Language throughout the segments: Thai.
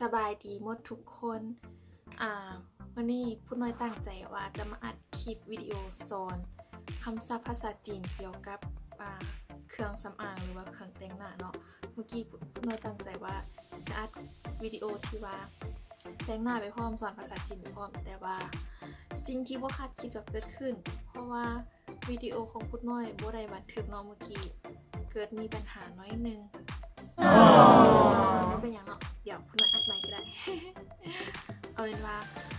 สบายดีหมดทุกคนวันนี้พูดน้อยตั้งใจว่าจะมาอัดคลิปวิดีโอสอนคำศัพท์ภาษาจีนเกี่ยวกับเครื่องสำอางหรือว่าเครื่องแต่งหน้าเนาะเมื่อกี้พูดน้อยตั้งใจว่าจะอัดวิดีโอที่ว่าแต่งหน้าไปพร้อมสอนภาษาจีนไปพร้อมแต่ว่าสิ่งที่บ่คาดคิดก็เกิดขึ้นเพราะว่าวิดีโอของพูดน้อยบ่ได้บันทึกเนาะเมื่อกี้เกิดมีปัญหาน้อยนึงเป็นอย่างเนาะเดี๋ยวพูดน้อยอัดใหม่ก็ได้ เอาเป็นว่า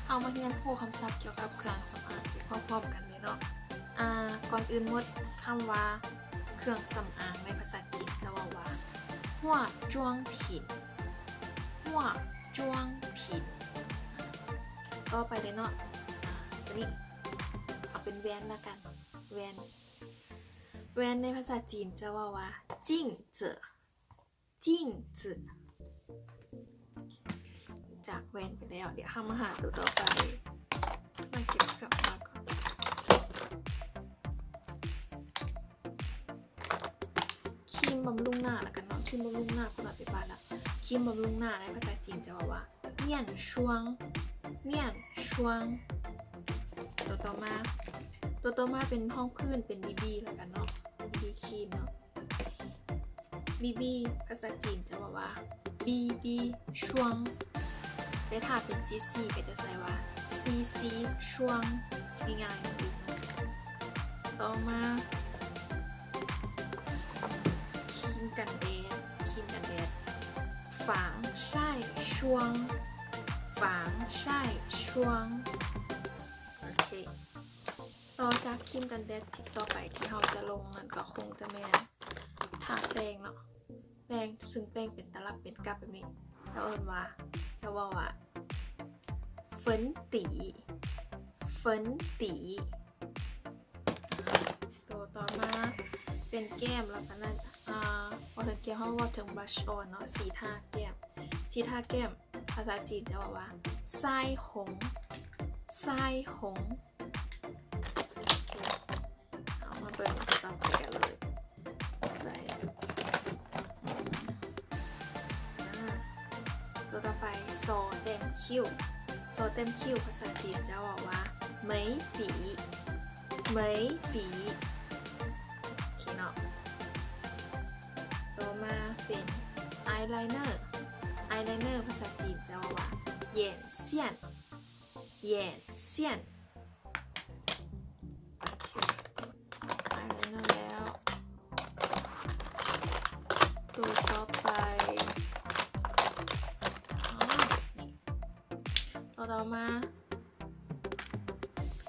เอามาเรียนรู้คำศัพท์เกี่ยวกับเครื่องสำอางไปพร้อมๆกันเลยเนาะก่อนอื่นหมดคำว่าเครื่องสำอางในภาษาจีนจะว่าหัวจ้วงผินหัวจ้วงผินก็ไปเลยเนาะตัวนี้เอาเป็นแวนละกันแวนในภาษาจีนจะว่าจิ้งเจ๋อจิ้งเจ๋อจากแวนไปแล้วเดี๋ยวห้ามมาหาตัวต่อไปมาเก็บกับมาก่อนครีมบำรุงหน้าแล้วกันเนาะครีมบำรุงหน้าคุณเอาไปบ้านละครีมบำรุงหน้าในภาษาจีนจะว่าเมี่ยนช่วงตัวต่อมาเป็นห้องพื้นเป็นบีบีแล้วกันเนาะบีบีครีมเนาะบีบีภาษาจีนจะว่าบีบีช่วงแต่ถ้าเป็น GC ก็จะใส่ว่า CC ช่วงง่ายๆดีต่อมาครีมกันแดดฝางใช่ช่วงโอเคต่อจากครีมกันแดดที่ต่อไปที่เราจะลงมันก็คงจะแม่นทาแป้งเนาะแป้งซึ่งแป้งเป็นตลับเป็นกับแบบนี้จะว่าเฟินตีตัวต่อมาเป็นแก้มแล้วกันนั่นพอถึงแก้มเขาว่าถึงบลัชออนเนาะสีทาแก้มภาษาจีนจะว่าไส้หงเอามาเปิดต่อไปกันเลยตัวต่อไปโซเต็มคิ้วภาษาจีนจะบอกว่าเหมยปีโอเคเนาะต่อมาเป็นอายไลเนอร์ภาษาจีนจะบอกว่าเหย่นเซียนโอเคอายไลเนอร์แล้วตัวต่อไปต่อมา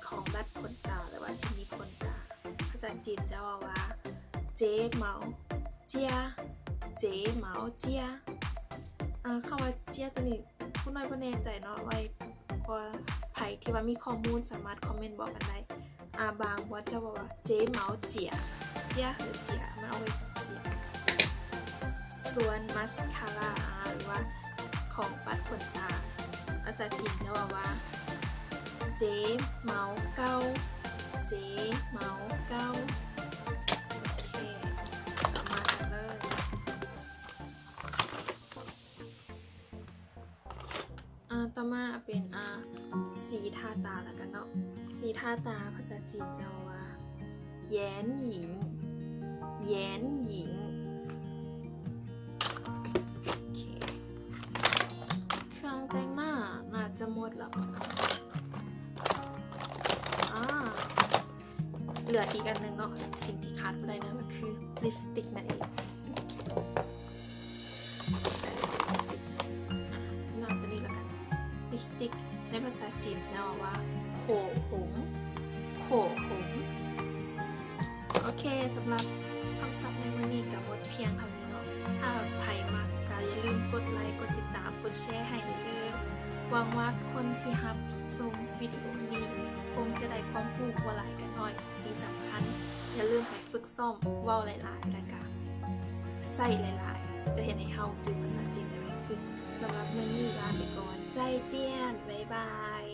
ของรัดขนตาหรือว่าที่มีขนตาภาษาจีนจะว่าเจ๊เหมาเจียคำว่าเจียตัวนี้ผู้น้อยผู้แน่ใจเนาะไว้พอใครที่ว่ามีข้อมูลสามารถคอมเมนต์บอกกันได้บางวัดจะบอกว่าเจ๊เหมาเจียหรือเจียมันเอาไว้ส่งเสียงส่วนมัสคาร่าหรือว่าของปัดขนตาภาษาจีนจะว่าเจ๊เหมาเก้าโอเคต่อมากันเลยต่อมาเป็นสีทาตาแล้วกันเนาะสีทาตาภาษาจีนจะว่าแย้นหญิงเครื่องแต่งหน้าน่าจะหมดแล้วเหลืออีกอันหนึ่งเนาะสิ่งที่ขาดไม่ได้นั่นก็คือลิปสติกนั่นเองใส่ลิปสติกตัวนี้แล้วกันลิปสติกในภาษาจีนจะว่าโขหงโอเคสำหรับคำศัพท์ในวันนี้กับหมดเพียงเท่านี้เนาะถ้าใครมากก็อย่าลืมกดไลค์กดติดตามกดแชร์ให้ด้วยหวังว่าคนที่รับชมวิดีโอนี้คงจะได้ความรู้ว่าหลายกันหน่อยสิ่งสำคัญอย่าลืมไปฝึกซ้อมเว้าหลายๆรายการใส่หลายๆจะเห็นให้เฮาจือภาษาจีนได้ไหมคือสำหรับมื้อนี้ลาไปก่อนใจเจียนบ๊ายบาย